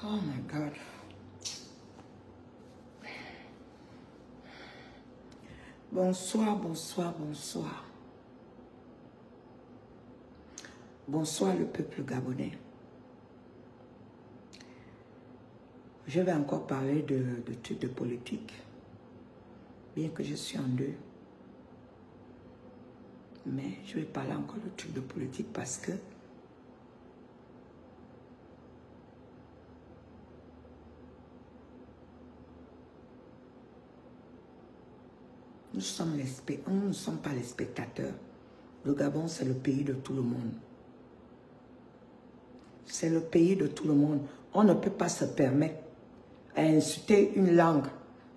Oh my God. Bonsoir, bonsoir, bonsoir. Bonsoir le peuple gabonais. Je vais encore parler de trucs de politique, bien que je suis en deux. Mais je vais parler encore de trucs de politique parce que nous ne sommes pas les spectateurs. Le Gabon, c'est le pays de tout le monde. C'est le pays de tout le monde. On ne peut pas se permettre d'insulter une langue,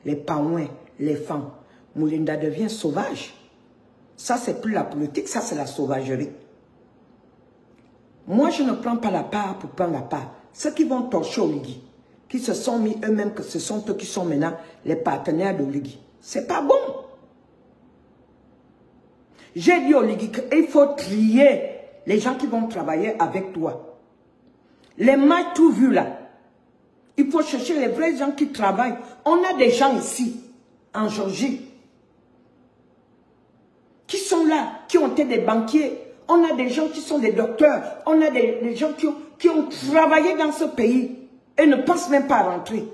les Paouins, les femmes. Moulinda devient sauvage. Ça, c'est plus la politique, ça, c'est la sauvagerie. Moi, je ne prends pas la part pour prendre la part. Ceux qui vont torcher Oligui, qui se sont mis eux-mêmes, que ce sont eux qui sont maintenant les partenaires d'Oligui. C'est pas bon. J'ai dit Oligui qu'il faut trier les gens qui vont travailler avec toi. Les mains tout vues là. Il faut chercher les vrais gens qui travaillent. On a des gens ici, en Géorgie, qui sont là, qui ont été des banquiers. On a des gens qui sont des docteurs. On a des gens qui ont travaillé dans ce pays et ne pensent même pas rentrer.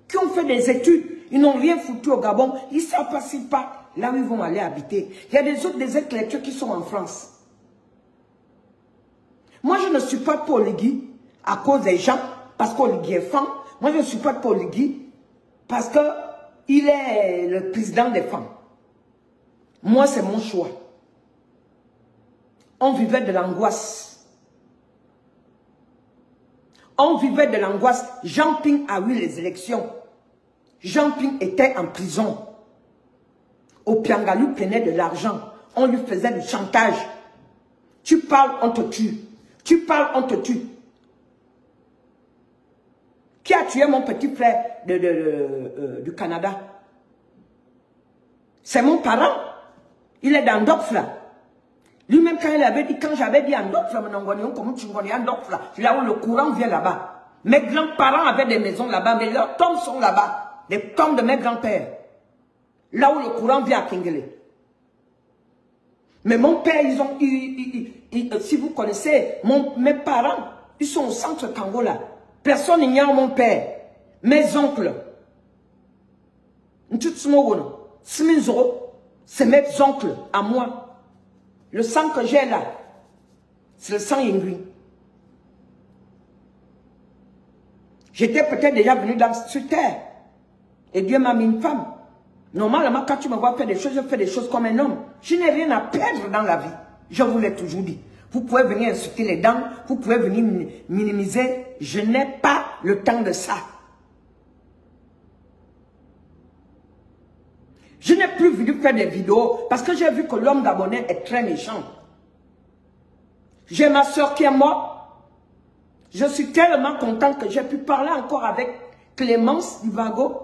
Qui ont fait des études. Ils n'ont rien foutu au Gabon. Ils ne savent pas s'ils partent là où ils vont aller habiter. Il y a des autres, des intellectuels qui sont en France. Moi, je ne suis pas pour Oligui à cause des gens, parce qu'Oligui est femme. Moi, je ne suis pas pour Oligui parce qu'il est le président des femmes. Moi, c'est mon choix. On vivait de l'angoisse. On vivait de l'angoisse. Jean Ping a eu les élections. Jean Ping était en prison. Opiangalou prenait de l'argent. On lui faisait du chantage. Tu parles, on te tue. Tu parles, on te tue. Qui a tué mon petit frère du Canada? C'est mon parent. Il est dans Dox là. Lui-même, quand il avait dit, quand j'avais dit en Dox, là où le courant vient là-bas. Mes grands-parents avaient des maisons là-bas, mais leurs tombes sont là-bas. Les tombes de mes grands-pères. Là où le courant vient à Kingele. Mais mon père, si vous connaissez, mes parents, ils sont au centre Kangola. Personne n'ignore mon père. Mes oncles. C'est mes oncles à moi. Le sang que j'ai là, c'est le sang Yingui. J'étais peut-être déjà venu sur terre. Et Dieu m'a mis une femme. Normalement, quand tu me vois faire des choses, je fais des choses comme un homme. Je n'ai rien à perdre dans la vie. Je vous l'ai toujours dit. Vous pouvez venir insulter les dents, vous pouvez venir minimiser. Je n'ai pas le temps de ça. Je n'ai plus voulu faire des vidéos parce que j'ai vu que l'homme gabonais est très méchant. J'ai ma soeur qui est morte. Je suis tellement contente que j'ai pu parler encore avec Clémence Divago.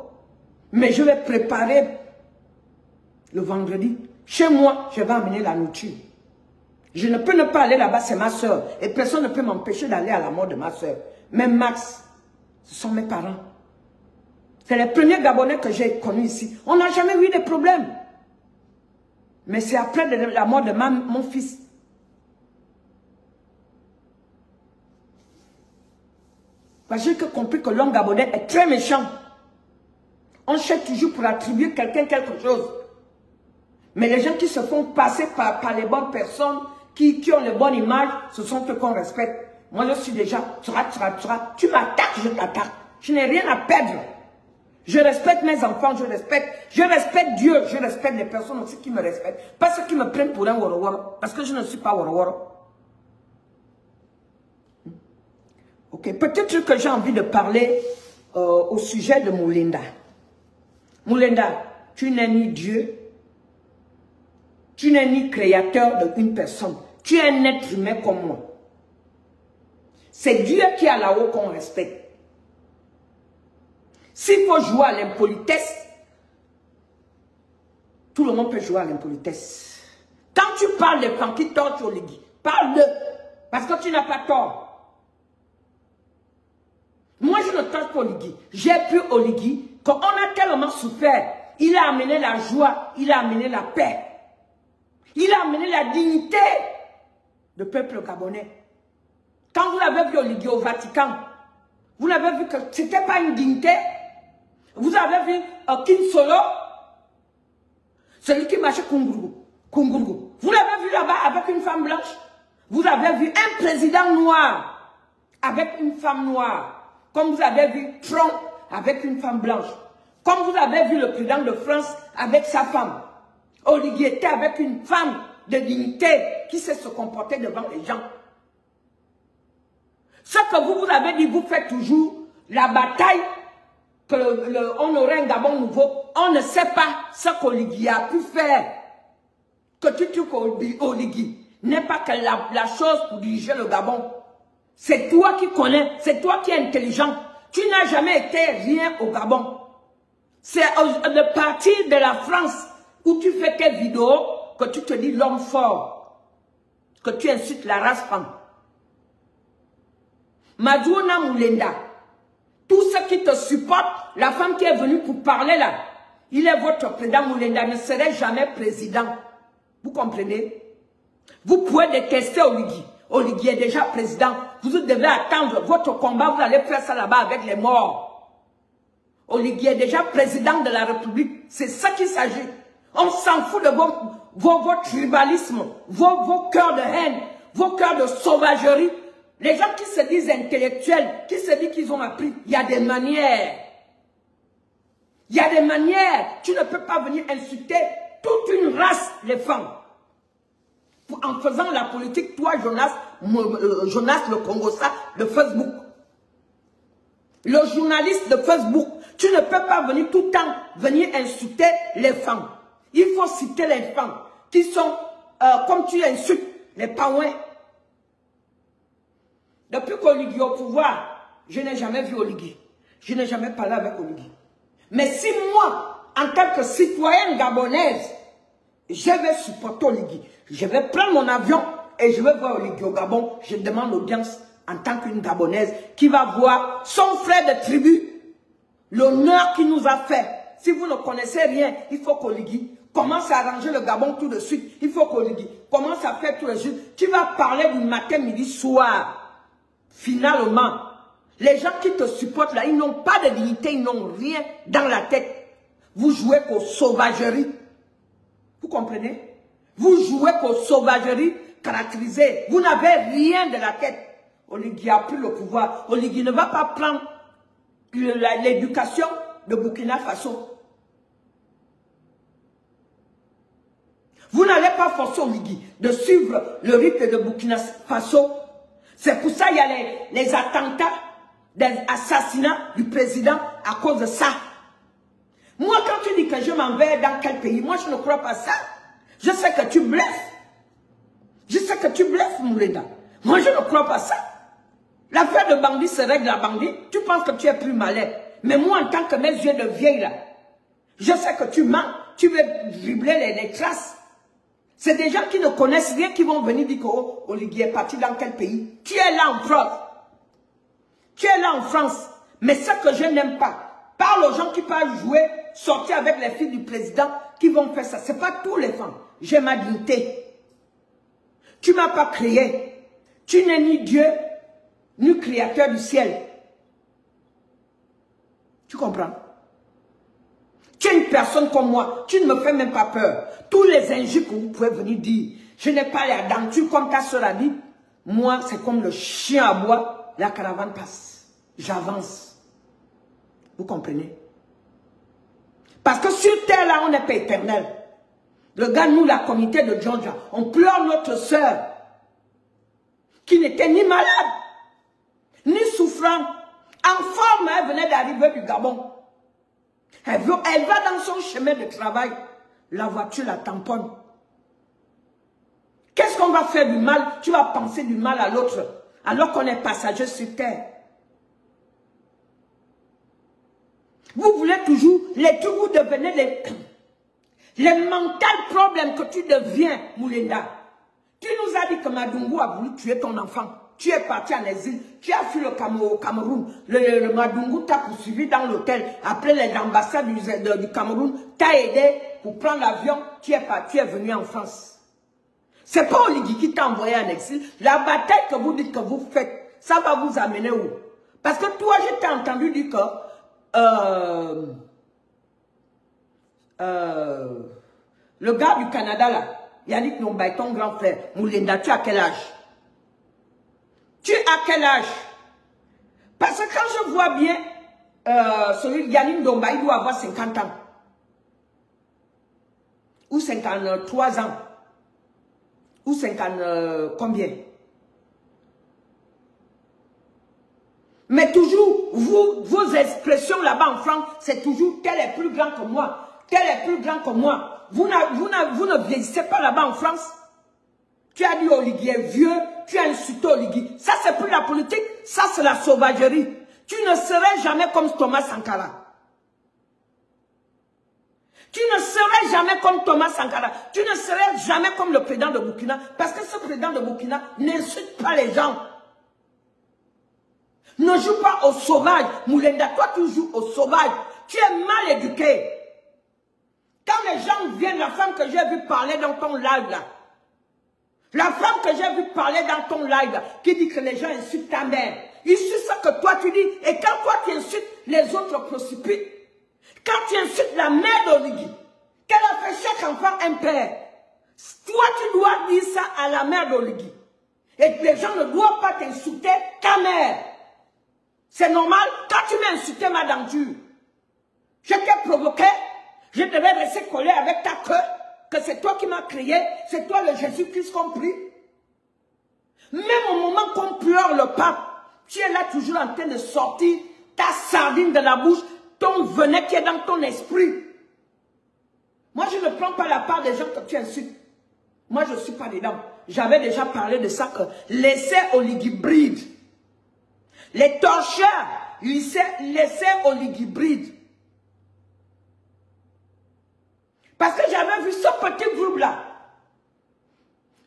Mais je vais préparer le vendredi. Chez moi, je vais amener la nourriture. Je ne peux ne pas aller là-bas, c'est ma soeur. Et personne ne peut m'empêcher d'aller à la mort de ma soeur. Même Max, ce sont mes parents. C'est les premiers Gabonais que j'ai connus ici. On n'a jamais eu de problème. Mais c'est après la mort de mon fils. J'ai compris que l'homme gabonais est très méchant. On cherche toujours pour attribuer quelqu'un quelque chose. Mais les gens qui se font passer par les bonnes personnes, qui ont les bonnes images, ce sont ceux qu'on respecte. Moi, je suis déjà, tu m'attaques, je t'attaque. Je n'ai rien à perdre. Je respecte mes enfants, je respecte Dieu, je respecte les personnes aussi qui me respectent. Pas ceux qui me prennent pour un woro-woro, parce que je ne suis pas woro-woro. Ok, peut-être que j'ai envie de parler au sujet de Moulinda. Moulinda, tu n'es ni Dieu, tu n'es ni créateur d'une personne. Tu es un être humain comme moi. C'est Dieu qui est là-haut qu'on respecte. S'il faut jouer à l'impolitesse, tout le monde peut jouer à l'impolitesse. Quand tu parles des femmes qui torchent Oligui, parle-le, parce que tu n'as pas tort. Moi, je ne touche pas Oligui. J'ai pris Oligui, qu'on a tellement souffert. Il a amené la joie, il a amené la paix. Il a amené la dignité du peuple gabonais. Quand vous avez vu Oligui au Vatican, vous avez vu que ce n'était pas une dignité. Vous avez vu King Solo, celui qui marchait Kungurgu. Vous l'avez vu là-bas avec une femme blanche. Vous avez vu un président noir avec une femme noire. Comme vous avez vu Trump avec une femme blanche. Comme vous avez vu le président de France avec sa femme. Oligui était avec une femme de dignité qui sait se comporter devant les gens. Ce que vous avez dit, vous faites toujours la bataille que on aurait un Gabon nouveau. On ne sait pas ce qu'Oligui a pu faire. Que tu trouves qu'Oligui n'est pas que la chose pour diriger le Gabon. C'est toi qui connais, c'est toi qui es intelligent. Tu n'as jamais été rien au Gabon. C'est de partir de la France où tu fais tes vidéos que tu te dis l'homme fort. Que tu insultes la race femme. Madjouna Moulenda, tous ceux qui te supportent, la femme qui est venue pour parler là, il est votre président. Moulenda ne serait jamais président. Vous comprenez? Vous pouvez détester Oligui. Oligui est déjà président. Vous devez attendre votre combat. Vous allez faire ça là-bas avec les morts. Oligui est déjà président de la République. C'est ça qu'il s'agit. On s'en fout de vos tribalismes, vos cœurs de haine, vos cœurs de sauvagerie. Les gens qui se disent intellectuels, qui se disent qu'ils ont appris, il y a des manières. Il y a des manières. Tu ne peux pas venir insulter toute une race, les femmes. En faisant la politique, toi, Jonas le Congossa de Facebook. Le journaliste de Facebook, tu ne peux pas venir tout le temps venir insulter les femmes. Il faut citer les femmes qui sont, comme tu insultes, les paouins. Depuis qu'Oligui est au pouvoir, je n'ai jamais vu Oligui. Je n'ai jamais parlé avec Oligui. Mais si moi, en tant que citoyenne gabonaise, je vais supporter Oligui, je vais prendre mon avion et je vais voir Oligui au Gabon, je demande audience en tant qu'une Gabonaise qui va voir son frère de tribu, l'honneur qu'il nous a fait. Si vous ne connaissez rien, il faut qu'Oligui commence à arranger le Gabon tout de suite. Il faut qu'Oligui commence à faire tout de suite. Tu vas parler du matin, midi, soir. Finalement, les gens qui te supportent là, ils n'ont pas de dignité, ils n'ont rien dans la tête. Vous jouez qu'aux sauvageries. Vous comprenez? Vous jouez qu'aux sauvageries caractérisées. Vous n'avez rien de la tête. Oligui a pris le pouvoir. Oligui ne va pas prendre l'éducation de Burkina Faso. Vous n'allez pas forcer Oligui de suivre le rythme de Burkina Faso. C'est pour ça qu'il y a les attentats, des assassinats du président à cause de ça. Moi, quand tu dis que je m'en vais dans quel pays, moi je ne crois pas ça. Je sais que tu bluffes. Je sais que tu bluffes, Moulenda. Moi je ne crois pas ça. L'affaire de bandit se règle à bandit. Tu penses que tu es plus malin. Mais moi, en tant que mes yeux de vieille là, je sais que tu mens. Tu veux dribbler les traces. C'est des gens qui ne connaissent rien qui vont venir dire que Oligui est parti dans quel pays. Tu es là en France. Tu es là en France. Mais ce que je n'aime pas, parle aux gens qui peuvent jouer, sortir avec les filles du président, qui vont faire ça. Ce n'est pas tous les femmes. J'ai ma dignité. Tu ne m'as pas créé. Tu n'es ni Dieu, ni créateur du ciel. Tu comprends? Tu es une personne comme moi. Tu ne me fais même pas peur. Tous les injures que vous pouvez venir dire, je n'ai pas la denture comme ta soeur a dit. Moi, c'est comme le chien à bois. La caravane passe. J'avance. Vous comprenez? Parce que sur terre, là, on n'est pas éternel. Regarde, nous, la communauté de Georgia, on pleure notre soeur qui n'était ni malade, ni souffrant. En forme, elle venait d'arriver du Gabon. Elle va dans son chemin de travail. La voiture la tamponne. Qu'est-ce qu'on va faire du mal? Tu vas penser du mal à l'autre, alors qu'on est passager sur terre. Vous voulez toujours, vous devenez les mental problèmes que tu deviens, Moulenda. Tu nous as dit que Madungu a voulu tuer ton enfant. Tu es parti en exil. Tu as fui au Cameroun. Le Madungu t'a poursuivi dans l'hôtel. Après les ambassades du Cameroun, t'a aidé pour prendre l'avion. Tu es parti, tu es venu en France. C'est pas Oligui qui t'a envoyé en exil. La bataille que vous dites que vous faites, ça va vous amener où? Parce que toi, je t'ai entendu dire que le gars du Canada là, Yannick Nombaye, ton grand frère, Moulinda, tu as quel âge? Tu as quel âge? Parce que quand je vois bien celui de Yannick Nombaye, il doit avoir 50 ans. Ou 53 ans. Ou 50 combien? Mais toujours, vos expressions là-bas en France, c'est toujours tel est plus grand que moi. Tel est plus grand que moi. Vous ne vieillissez pas là-bas en France. Tu as dit Oligui est vieux, tu as insulté Oligui. Ça, c'est plus la politique, ça, c'est la sauvagerie. Tu ne serais jamais comme Thomas Sankara. Tu ne serais jamais comme Thomas Sankara. Tu ne serais jamais comme le président de Burkina. Parce que ce président de Burkina n'insulte pas les gens. Ne joue pas au sauvage. Moulinda, toi, tu joues au sauvage. Tu es mal éduqué. Quand les gens viennent, la femme que j'ai vu parler dans ton live là, la femme que j'ai vu parler dans ton live là, qui dit que les gens insultent ta mère, il suit ce que toi tu dis, et quand toi tu insultes, les autres précipitent. Quand tu insultes la mère d'Oligui, qu'elle a fait chaque enfant un père, toi tu dois dire ça à la mère d'Oligui. Et les gens ne doivent pas t'insulter ta mère. C'est normal, quand tu m'as insulté ma denture, je t'ai provoqué, je devais rester collé avec ta queue, que c'est toi qui m'as créé, c'est toi le Jésus-Christ compris. Même au moment qu'on pleure le pape, tu es là toujours en train de sortir ta sardine de la bouche, ton venin qui est dans ton esprit. Moi, je ne prends pas la part des gens que tu insultes. Moi, je ne suis pas dedans. J'avais déjà parlé de ça, que laissez Oligui bride. Les torcheurs, laissez Oligui bride. Parce que j'avais vu ce petit groupe-là.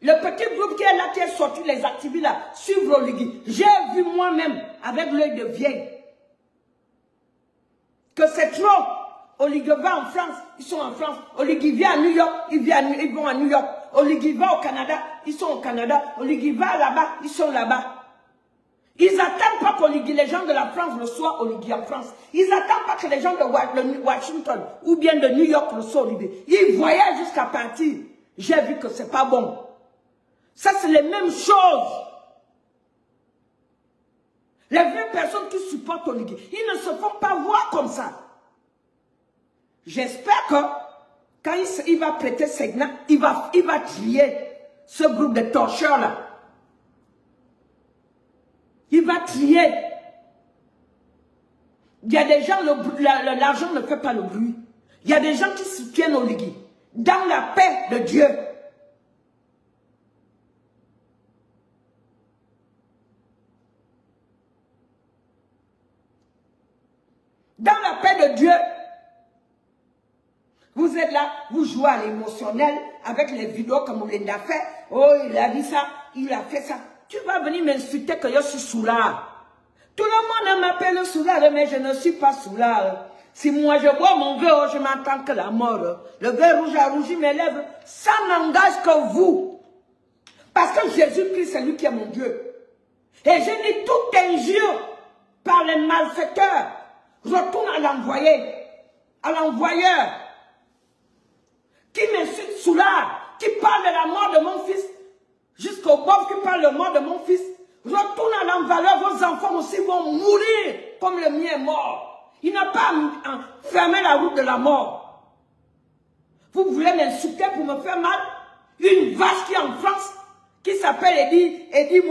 Le petit groupe qui est là, qui est sorti, les activistes là, suivre Oligui. J'ai vu moi-même, avec l'œil de vieille, que c'est trop. Oligui va en France, ils sont en France. Oligui vient à New York, ils vont à New York. Oligui va au Canada, ils sont au Canada. Oligui va là-bas, ils sont là-bas. Ils n'attendent pas qu'Oligui, les gens de la France reçoivent Oligui en France. Ils n'attendent pas que les gens de Washington ou bien de New York reçoivent Oligui. Ils voyagent jusqu'à partir. J'ai vu que c'est pas bon. Ça, c'est les mêmes choses. Les vraies personnes qui supportent Oligui, ils ne se font pas voir comme ça. J'espère que quand il va prêter serment, il va trier ce groupe de torcheurs-là. Il va trier. Il y a des gens, l'argent ne fait pas le bruit. Il y a des gens qui soutiennent Oligui dans la paix de Dieu. Dans la paix de Dieu. Vous êtes là, vous jouez à l'émotionnel avec les vidéos que Moulinda fait. Oh, il a dit ça, il a fait ça. Tu vas venir m'insulter que je suis soulard. Tout le monde m'appelle soulard, mais je ne suis pas soulard. Si moi je bois mon verre, je m'entends que la mort. Le verre rouge a rougi mes lèvres. Ça n'engage que vous. Parce que Jésus-Christ, c'est lui qui est mon Dieu. Et je dis toute injure par les malfaiteurs. Retourne à l'envoyé, à l'envoyeur. Qui m'insulte soulard, qui parle de la mort de mon fils. Jusqu'au bob qui parle de la mort de mon fils. Retourne à l'envaleur, vos enfants aussi vont mourir comme le mien est mort. Il n'a pas fermé la route de la mort. Vous voulez m'insulter pour me faire mal? Une vache qui est en France, qui s'appelle Eddie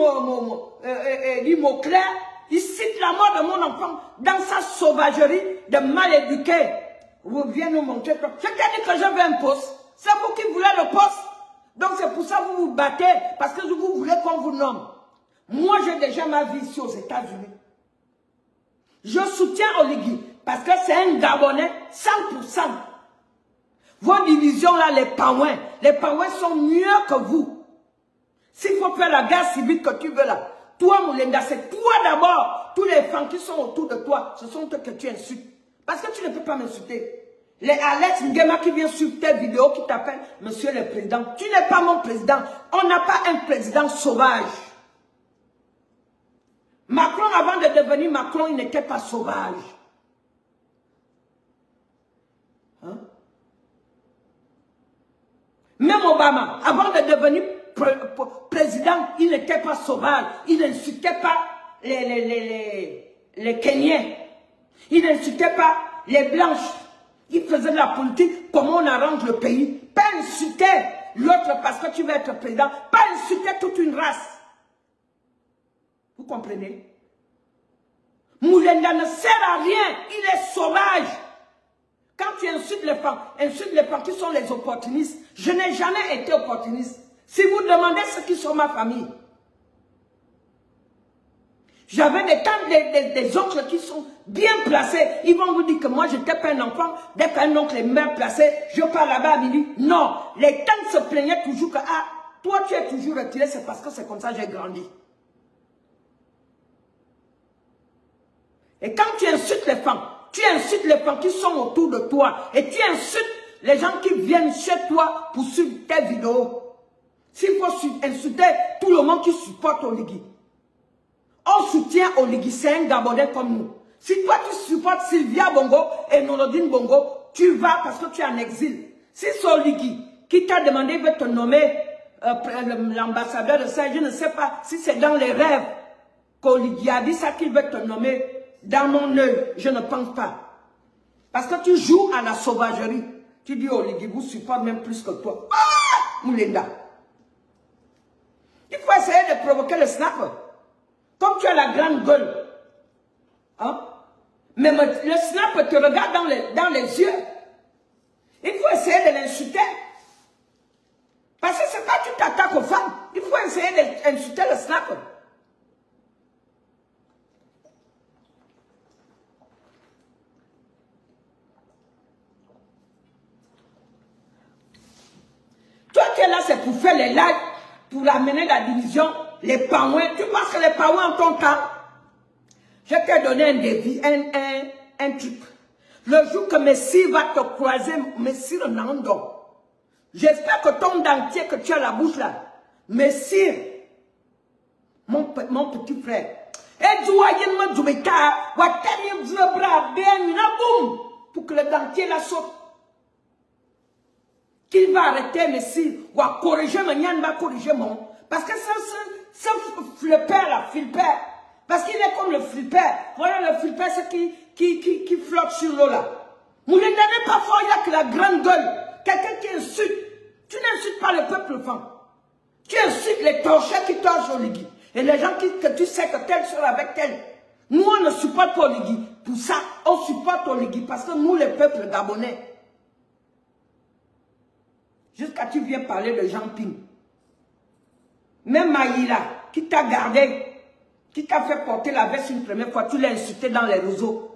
Mauclair, il cite la mort de mon enfant dans sa sauvagerie de mal éduqué. Vous venez nous montrer. Je t'ai dit que je veux un poste. C'est vous qui voulez le poste. Donc c'est pour ça que vous vous battez. Parce que vous voulez qu'on vous nomme. Moi j'ai déjà ma vie ici aux États-Unis. Je soutiens Oligui. Parce que c'est un Gabonais 100%. Vos divisions là, les Paouins sont mieux que vous. S'il faut faire la guerre civile que tu veux là, Toi, Moulenga, c'est toi d'abord. Tous les femmes qui sont autour de toi, ce sont eux que tu insultes. Parce que tu ne peux pas m'insulter. Les Alex Ngema qui viennent sur tes vidéos, qui t'appellent Monsieur le Président. Tu n'es pas mon président. On n'a pas un président sauvage. Macron, avant de devenir Macron, il n'était pas sauvage. Hein? Même Obama, avant de devenir président, il n'était pas sauvage. Il n'insultait pas les Kenyans. Il n'insultait pas les Blanches. Il faisait de la politique, comment on arrange le pays. Pas insulter l'autre parce que tu veux être président. Pas insulter toute une race. Vous comprenez? Moulenga ne sert à rien. Il est sauvage. Quand tu insultes les femmes qui sont les opportunistes. Je n'ai jamais été opportuniste. Si vous demandez ceux qui sont ma famille. J'avais des oncles qui sont bien placés. Ils vont vous dire que moi, je n'étais pas un enfant. Dès qu'un oncle est bien placé, je pars là-bas à midi. Non, les tantes se plaignaient toujours que, ah, toi, tu es toujours retiré, c'est parce que c'est comme ça que j'ai grandi. Et quand tu insultes les femmes qui sont autour de toi. Et tu insultes les gens qui viennent chez toi pour suivre tes vidéos. S'il faut insulter tout le monde qui supporte Oligui. On soutient Oligui, c'est un Gabonais comme nous. Si toi tu supportes Sylvia Bongo et Nolodine Bongo, tu vas parce que tu es en exil. Si c'est Oligui qui t'a demandé, il veut te nommer l'ambassadeur de ça, je ne sais pas si c'est dans les rêves qu'Oligui a dit ça qu'il veut te nommer dans mon œil. Je ne pense pas. Parce que tu joues à la sauvagerie. Tu dis Oligui vous supporte même plus que toi. Ah, Moulenga. Il faut essayer de provoquer le snapper. Comme tu as la grande gueule. Hein? Mais le snapper te regarde dans les yeux. Il faut essayer de l'insulter. Parce que c'est pas que tu t'attaques aux femmes. Il faut essayer d'insulter le snapper. Toi qui es là, c'est pour faire les lives, pour amener la division, les paouins. Tu penses que les paouins ont ton temps? Je t'ai donné un défi, un truc. Le jour que Messie va te croiser, Messie Nando, j'espère que ton dentier que tu as la bouche là, Messie, mon petit frère, pour que le dentier la saute. Qu'il va arrêter Messie, ou à corriger, Manian va corriger mon. Parce que ce flipper là, flipper. Parce qu'il est comme le flipper. Voilà le flipper, c'est qui flotte sur l'eau là. Moulenga n'est pas fort, il a que la grande gueule. Quelqu'un qui insulte. Tu n'insultes pas le peuple femme. Tu insultes les torchers qui torchent Oligui. Et les gens que tu sais que tel sera avec tel. Nous, on ne supporte pas Oligui. Pour ça, on supporte Oligui. Parce que nous, les peuples gabonais. Jusqu'à tu viens parler de Jean Ping. Même Maïla, qui t'a gardé, qui t'a fait porter la veste une première fois, tu l'as insulté dans les réseaux.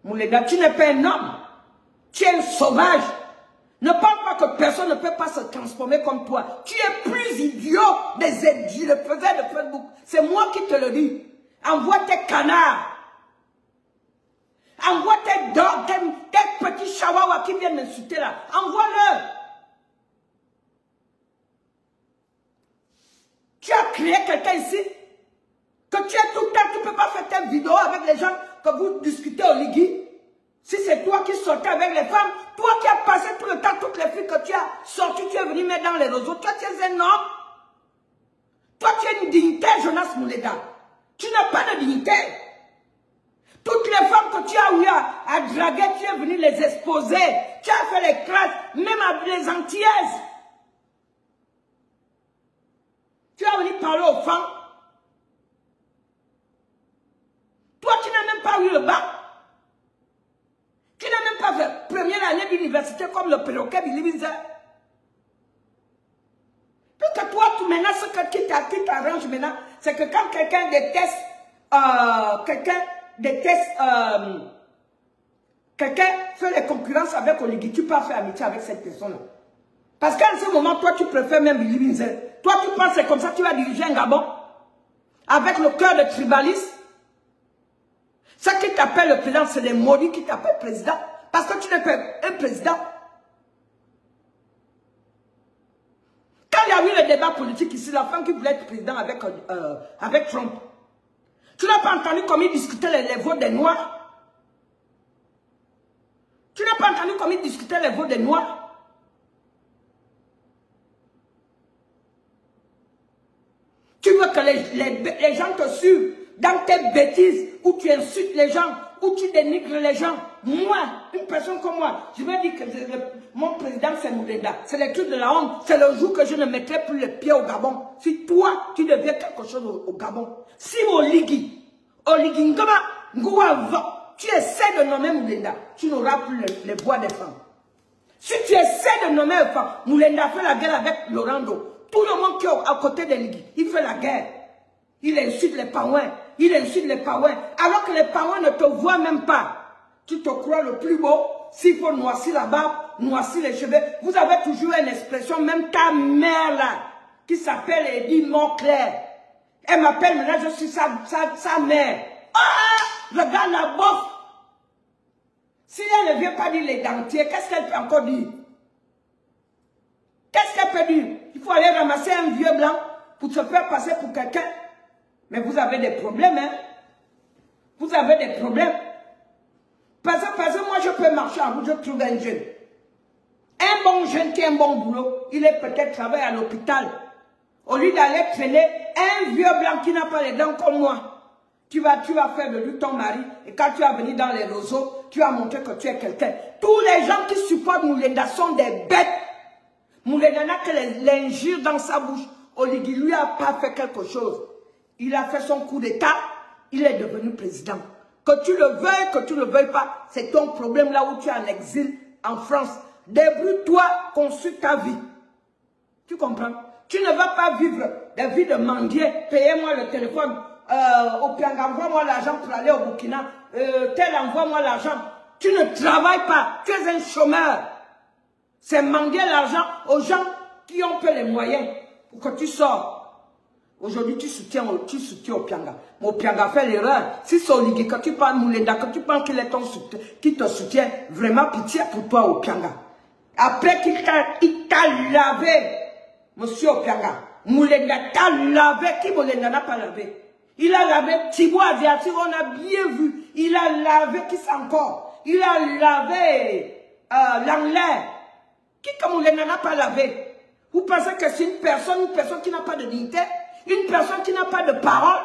Moulenga, tu n'es pas un homme. Tu es un sauvage. Ne parle pas que personne ne peut pas se transformer comme toi. Tu es plus idiot des idiots. Le président de Facebook. C'est moi qui te le dis. Envoie tes canards. Envoie tes dogs, tes petits chihuahuas qui viennent m'insulter là. Envoie-le. Tu as créé quelqu'un ici. Que tu es tout le temps, tu ne peux pas faire tes vidéos avec les gens que vous discutez au Ligui. Si c'est toi qui sortais avec les femmes, toi qui as passé tout le temps, toutes les filles que tu as sorties, tu es venu mettre dans les réseaux. Toi, tu es un homme. Toi, tu as une dignité, Jonas Moulenga. Tu n'as pas de dignité. Toutes les femmes que tu as eu à draguer, tu es venu les exposer. Tu as fait les classes, même avec les Antillaises. Tu es venu parler aux femmes. Toi, tu n'as même pas eu le bac. Tu n'as même pas fait première année d'université comme le perroquet Bilibiza. Puis que toi, maintenant, ce qui t'arrange maintenant, c'est que quand quelqu'un déteste, quelqu'un fait les concurrences avec Oligui, tu peux faire amitié avec cette personne-là. Parce qu'en ce moment, toi, tu préfères même Bilibiza. Toi, tu penses que c'est comme ça que tu vas diriger un Gabon. avec le cœur de tribaliste. Ce qui t'appelle le président, c'est les maudits qui t'appellent président. Parce que tu n'es pas un président. Quand il y a eu le débat politique ici, la femme qui voulait être président avec Trump, tu n'as pas entendu comment il discutait les votes des Noirs? Tu n'as pas entendu comment il discutait les votes des Noirs? Tu veux que les gens te suivent dans tes bêtises, où tu insultes les gens, où tu dénigres les gens. Moi, une personne comme moi, je vais dire que mon président c'est Moulenda. C'est les trucs de la honte. C'est le jour que je ne mettrai plus les pieds au Gabon. Si toi, tu deviens quelque chose au Gabon. Si Oligui Ngoma, tu essaies de nommer Moulenda, tu n'auras plus les voix des femmes. Si tu essaies de nommer une femme, Moulenda fait la guerre avec Lorando. Tout le monde qui est à côté de Ligui, il fait la guerre. Il insulte les Paouins. Il insulte les Paouins. Alors que les Paouins ne te voient même pas. Tu te crois le plus beau. S'il faut noircir la barbe, noircir les cheveux. Vous avez toujours une expression, même ta mère là, qui s'appelle Edith Montclair. Elle m'appelle maintenant, je suis sa mère. Ah, regarde la bosse. Si elle ne vient pas dire les dentiers, qu'est-ce qu'elle peut encore dire? Qu'est-ce qu'elle peut dire? Il faut aller ramasser un vieux blanc pour se faire passer pour quelqu'un. Mais vous avez des problèmes, hein? Vous avez des problèmes. Parce que moi, je peux marcher en route, je trouve un jeune. Un bon jeune qui a un bon boulot, il est peut-être travaillé à l'hôpital. Au lieu d'aller traîner un vieux blanc qui n'a pas les dents comme moi, tu vas faire de lui ton mari. Et quand tu vas venir dans les roseaux, tu vas montrer que tu es quelqu'un. Tous les gens qui supportent Moulenda sont des bêtes. Moulenda n'a que l'injure dans sa bouche. Oligui lui a pas fait quelque chose. Il a fait son coup d'état, il est devenu président. Que tu le veuilles, que tu ne le veuilles pas, c'est ton problème là où tu es en exil en France. Débrouille-toi, construis ta vie. Tu comprends? Tu ne vas pas vivre des vies de mendier. Payez-moi le téléphone. Opianga, envoie-moi l'argent pour aller au Burkina. Tel, envoie-moi l'argent. Tu ne travailles pas. Tu es un chômeur. C'est mendier l'argent aux gens qui ont peu les moyens pour que tu sors. Aujourd'hui, tu soutiens Opianga. Mais Opianga fait l'erreur. Si c'est Oligui, quand tu parles Moulenda, quand tu penses qu'il est ton soutien, qui te soutient, vraiment pitié pour toi, Opianga. Après qu'il t'a lavé, monsieur Opianga, Moulenda t'a lavé, qui Moulenda n'a pas lavé? Il a lavé Thibaut Adiatir, on a bien vu. Il a lavé, qui c'est encore? Il a lavé l'anglais. Qui comme Moulenda n'a pas lavé? Vous pensez que c'est une personne qui n'a pas de dignité? Une personne qui n'a pas de parole.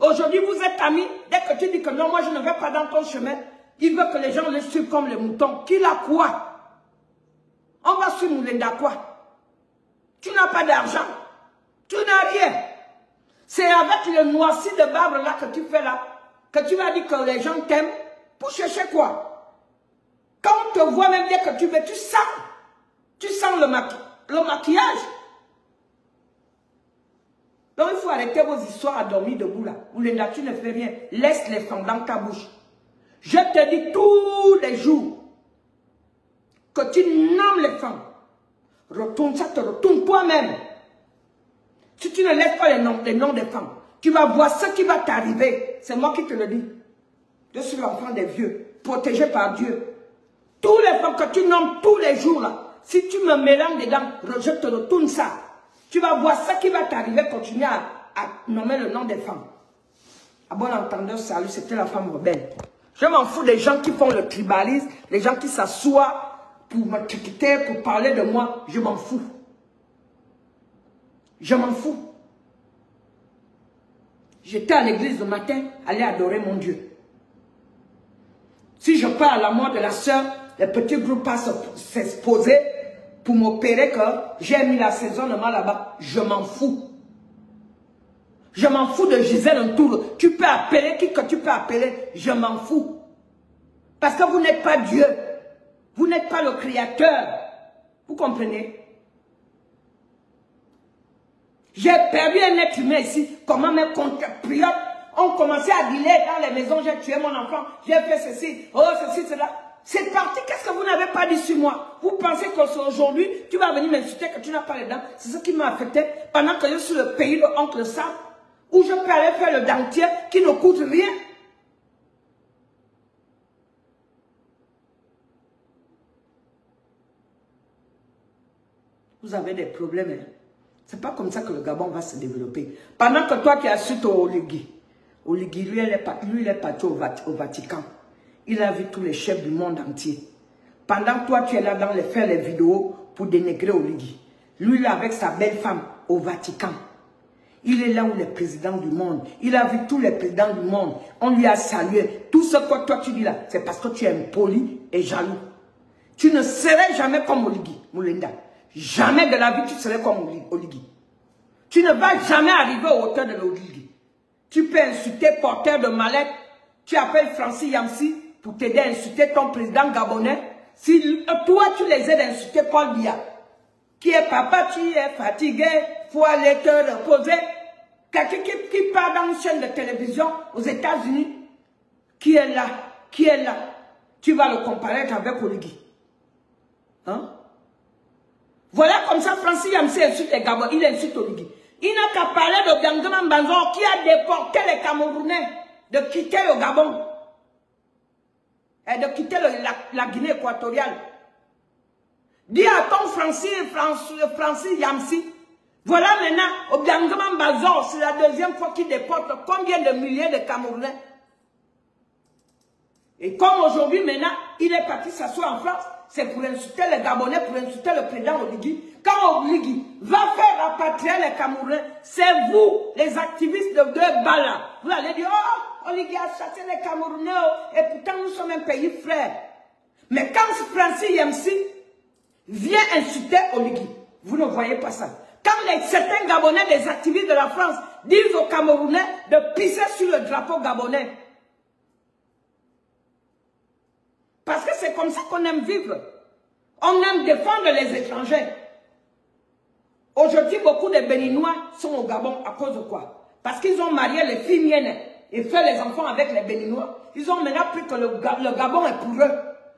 Aujourd'hui, vous êtes amis. Dès que tu dis que non, moi je ne vais pas dans ton chemin, il veut que les gens le suivent comme les moutons. Qu'il a quoi? On va suivre Moulenda quoi? Tu n'as pas d'argent. Tu n'as rien. C'est avec le noirci de barbe là que tu fais là, que tu vas dire que les gens t'aiment. Pour chercher quoi? Quand on te voit même bien que tu veux, tu sens le maquillage. Donc il faut arrêter vos histoires à dormir debout là. Moulenda, tu ne fais rien. Laisse les femmes dans ta bouche. Je te dis tous les jours que tu nommes les femmes. Retourne, ça te retourne toi-même. Si tu ne laisses pas les noms des femmes, tu vas voir ce qui va t'arriver. C'est moi qui te le dis. Je suis l'enfant des vieux, protégé par Dieu. Tous les femmes que tu nommes tous les jours là, si tu me mélanges dedans, je te retourne ça. Tu vas voir ce qui va t'arriver, continuer à nommer le nom des femmes. À bon entendeur, salut, c'était la femme rebelle. Je m'en fous des gens qui font le tribalisme, les gens qui s'assoient pour me critiquer, pour parler de moi. Je m'en fous. Je m'en fous. J'étais à l'église le matin, aller adorer mon Dieu. Si je pars à la mort de la sœur, les petits groupes passent s'exposer pour m'opérer que j'ai mis l'assaisonnement là-bas. Je m'en fous. Je m'en fous de Gisèle Ntourou. Tu peux appeler qui que tu peux appeler. Je m'en fous. Parce que vous n'êtes pas Dieu. Vous n'êtes pas le Créateur. Vous comprenez? J'ai perdu un être humain ici. Comment mes compatriotes ont commencé à dealer dans les maisons. J'ai tué mon enfant. J'ai fait ceci. Oh, ceci, cela. C'est parti, qu'est-ce que vous n'avez pas dit sur moi? Vous pensez qu'aujourd'hui, tu vas venir m'insulter que tu n'as pas les dents? C'est ce qui m'a affecté pendant que je suis le pays de oncle Sam. Où je peux aller faire le dentier qui ne coûte rien. Vous avez des problèmes. Hein? C'est pas comme ça que le Gabon va se développer. Pendant que toi qui assistes au Oligui, lui, il est parti au Vatican. Il a vu tous les chefs du monde entier. Pendant que toi, tu es là dans faire les vidéos pour dénigrer Oligui. Lui, là, avec sa belle femme au Vatican. Il est là où les présidents du monde. Il a vu tous les présidents du monde. On lui a salué. Tout ce que toi tu dis là, c'est parce que tu es impoli et jaloux. Tu ne serais jamais comme Oligui, Moulinda. Jamais de la vie tu serais comme Oligui. Tu ne vas jamais arriver aux hauteurs de l'Oligui. Tu peux insulter porteur de mallette. Tu appelles Francis Yamsi pour t'aider à insulter ton président gabonais. Si toi tu les aides à insulter Paul Biya, qui est papa, tu es fatigué, faut aller te reposer. Quelqu'un qui part dans une chaîne de télévision aux États-Unis, qui est là, tu vas le comparer avec Oligui. Hein? Voilà comme ça, Francis Yamsi insulte les Gabonais, il insulte Oligui. Il n'a qu'à parler de Biangama Mbanzo qui a déporté les Camerounais de quitter le Gabon et de quitter la Guinée équatoriale. Dis à ton Francis Yamsi, voilà maintenant, au Biangama Mbanzo, c'est la deuxième fois qu'il déporte combien de milliers de Camerounais. Et comme aujourd'hui maintenant, il est parti s'asseoir en France, c'est pour insulter les Gabonais, pour insulter le président Oligui. Quand Oligui va faire rapatrier les Camerounais, c'est vous, les activistes de deux balles. Vous allez dire, oh, Oligui a chassé les Camerounais, et pourtant nous sommes un pays frère. Mais quand Francis Yamsi vient insulter Oligui, vous ne voyez pas ça. Quand certains Gabonais, les activistes de la France, disent aux Camerounais de pisser sur le drapeau gabonais. Parce que c'est comme ça qu'on aime vivre. On aime défendre les étrangers. Aujourd'hui, beaucoup de Béninois sont au Gabon à cause de quoi? Parce qu'ils ont marié les filles miennes et fait les enfants avec les Béninois. Ils ont maintenant pris que le Gabon est pour eux.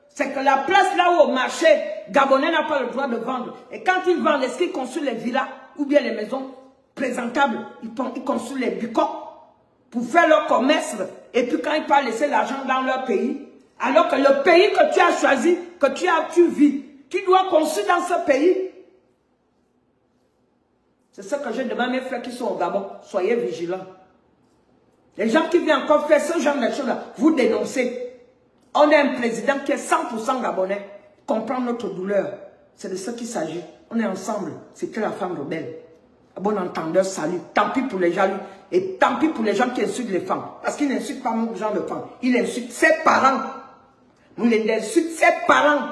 C'est que la place là où au marché, Gabonais n'a pas le droit de vendre. Et quand ils vendent, est-ce qu'ils construisent les villas ou bien les maisons présentables? Ils construisent les bucons pour faire leur commerce. Et puis quand ils partent laisser l'argent dans leur pays, alors que le pays que tu as choisi, que tu vis, tu dois construire dans ce pays. C'est ce que je demande à mes frères qui sont au Gabon. Soyez vigilants. Les gens qui viennent encore faire ce genre de choses-là, vous dénoncez. On a un président qui est 100% gabonais. Comprend notre douleur. C'est de ce qu'il s'agit. On est ensemble. C'était la femme rebelle. À bon entendeur, salut. Tant pis pour les jaloux. Et tant pis pour les gens qui insultent les femmes. Parce qu'ils n'insultent pas mon genre de femmes. Ils insultent ses parents. Il insulte ses parents.